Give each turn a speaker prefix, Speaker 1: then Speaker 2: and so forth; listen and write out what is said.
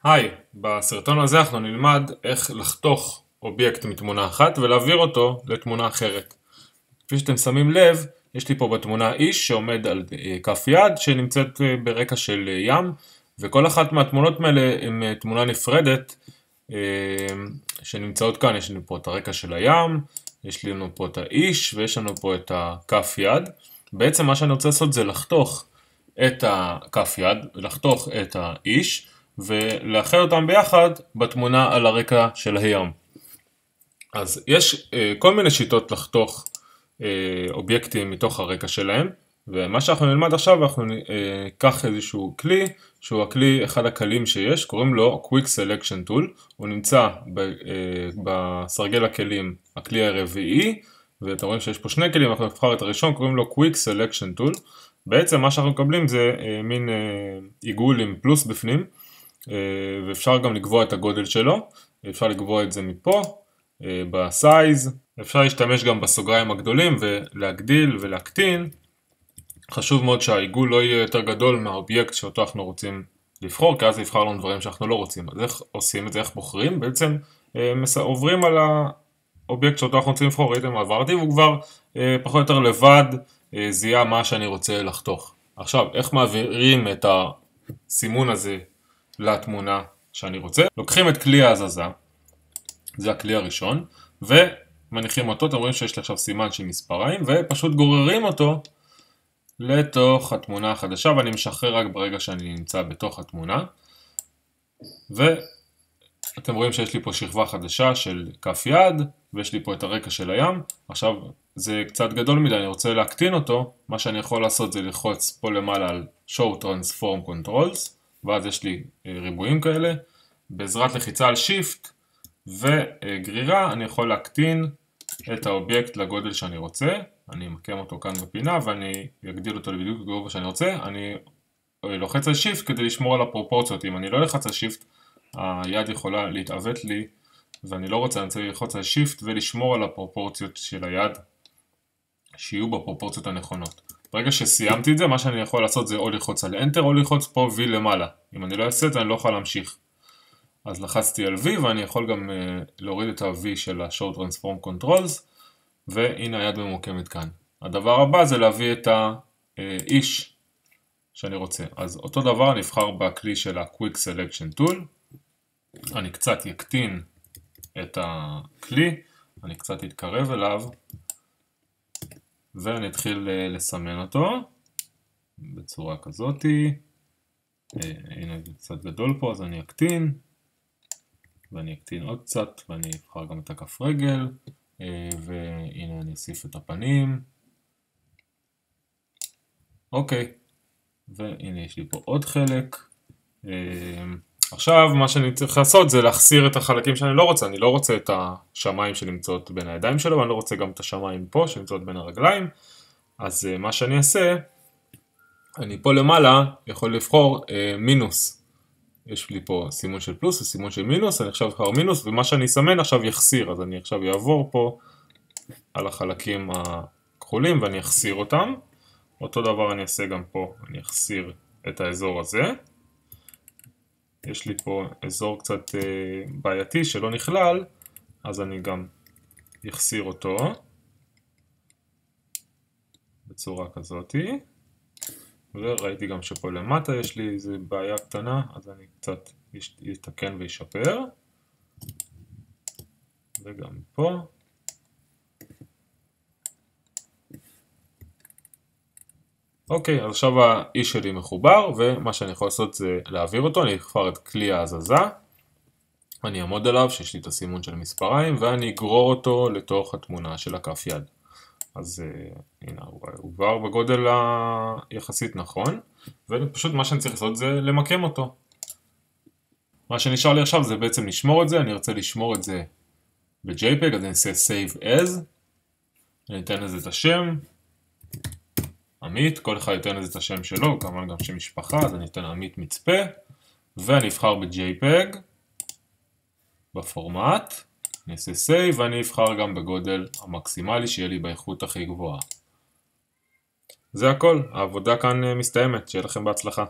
Speaker 1: היי, בסרטון הזה אנחנו נלמד איך לחתוך אובייקט מתמונה אחת ולהעביר אותו לתמונה אחרת. כפי שאתם שמים לב, יש לי פה בתמונה איש שעומד על כף יד שנמצאת ברקע של ים, וכל אחת מהתמונות האלה הן תמונה נפרדת שנמצאות כאן. יש לנו פה את הרקע של הים, יש לנו פה את האיש ויש לנו פה את הכף יד. בעצם מה שאני רוצה לעשות זה לחתוך את הכף יד, לחתוך את האיש ולאחד אותם ביחד בתמונה על הרקע של הים. אז יש כל מיני שיטות לחתוך אובייקטים מתוך הרקע שלהם, ומה שאנחנו נלמד עכשיו, אנחנו ניקח איזשהו כלי שהוא אחד הכלים שיש, קוראים לו Quick Selection Tool. הוא נמצא בסרגל הכלים, הכלי הרביעי, ואתם רואים שיש פה שני כלים, אנחנו נבחר את הראשון, קוראים לו Quick Selection Tool. בעצם מה שאנחנו מקבלים זה מין עיגול עם פלוס בפנים, ואפשר גם לקבוע את הגודל שלו. אפשר לקבוע את זה מפה, בסייז. אפשר להשתמש גם בסוגריים הגדולים ולהגדיל ולהקטין. חשוב מאוד שהעיגול לא יהיה יותר גדול מהאובייקט שאותו אנחנו רוצים לבחור, כי אז יבחר לנו דברים שאנחנו לא רוצים. אז איך עושים את זה? איך בוחרים? בעצם עוברים על האובייקט שאותו אנחנו רוצים לבחור. ראיתם, עברתי והוא כבר פחות או יותר לבד זיהה מה שאני רוצה לחתוך. עכשיו, איך מעבירים את הסימון הזה לתמונה שאני רוצה? לוקחים את כלי ההזזה, זה הכלי הראשון, ומניחים אותו. אתם רואים שיש לי עכשיו סימן של מספריים, ופשוט גוררים אותו לתוך התמונה החדשה, ואני משחרר רק ברגע שאני נמצא בתוך התמונה. ואתם רואים שיש לי פה שכבה חדשה של כף יד, ויש לי פה את הרקע של הים. עכשיו זה קצת גדול מדי, אני רוצה להקטין אותו. מה שאני יכול לעשות זה ללחוץ פה למעלה על Show Transform Controls, ואז יש לי ריבועים כאלה. בעזרת לחיצה על Shift וגרירה אני יכול להקטין את האובייקט לגודל שאני רוצה. אני אמקם אותו כאן בפינה ואני אגדיל אותו בדיוק בגובה שאני רוצה. אני לוחץ על Shift כדי לשמור על הפרופורציות. אם אני לא לוחץ על Shift, היד יכולה להתעוות לי, ואני לא רוצה. אני צריך ללחוץ על Shift ולשמור על הפרופורציות של היד, שיהיו בפרופורציות הנכונות. ברגע שסיימתי את זה, מה שאני יכול לעשות זה או ללחוץ על Enter או ללחוץ פה V למעלה. אם אני לא אעשה את זה, אני לא יכול להמשיך. אז לחצתי על V, ואני יכול גם להוריד את ה-V של ה-Show Transform Controls, והנה היד ממוקמת כאן. הדבר הבא זה להביא את האיש שאני רוצה. אז אותו דבר אני אבחר בכלי של ה-Quick Selection Tool. אני קצת יקטין את הכלי, אני קצת אתקרב אליו, ואני אתחיל לסמן אותו בצורה כזאת. הנה זה קצת גדול פה, אז אני אקטין, ואני אקטין עוד קצת, ואני אבחר גם את הכף רגל, והנה אני אוסיף את הפנים. אוקיי, והנה יש לי פה עוד חלק. עכשיו מה שאני צריך לעשות זה להחסיר את החלקים שאני לא רוצה. אני לא רוצה את השמיים שנמצאות בין הידיים שלו, ואני לא רוצה גם את השמיים פה שנמצאות בין הרגליים. אז מה שאני אעשה, אני פה למעלה יכול לבחור מינוס. יש לי פה סימון של פלוס וסימון של מינוס. אני עכשיו אבחר מינוס, ומה שאני אסמן עכשיו יחסיר. אז אני עכשיו אעבור פה על החלקים הכחולים ואני אחסיר אותם. אותו דבר אני אעשה גם פה, אני אחסיר את האזור הזה. יש לי פה אזור קצת בעייתי שלא נכלל, אז אני גם אחסיר אותו בצורה כזאת. וראיתי גם שפה למטה יש לי איזו בעיה קטנה, אז אני קצת אתקן וישפר. וגם פה. אוקיי, אז עכשיו האיש שלי מחובר, ומה שאני יכול לעשות זה להעביר אותו. אני אבחר את כלי ההזזה, אני אעמוד עליו שיש לי את הסימון של מספריים, ואני אגרור אותו לתוך התמונה של הכף יד. אז הנה, הוא כבר בגודל היחסית נכון, ופשוט מה שאני צריך לעשות זה למקם אותו. מה שנשאר לי עכשיו זה בעצם לשמור את זה. אני רוצה לשמור את זה ב-JPEG, אז אני אעשה Save As, אני אתן לזה את השם, עמית, כל אחד ייתן לזה את השם שלו, כמובן גם שם משפחה, אז אני אתן עמית מצפה, ואני אבחר ב-JPEG, בפורמט, אני אעשה Save, ואני אבחר גם בגודל המקסימלי שיהיה לי באיכות הכי גבוהה. זה הכל, העבודה כאן מסתיימת, שיהיה לכם בהצלחה.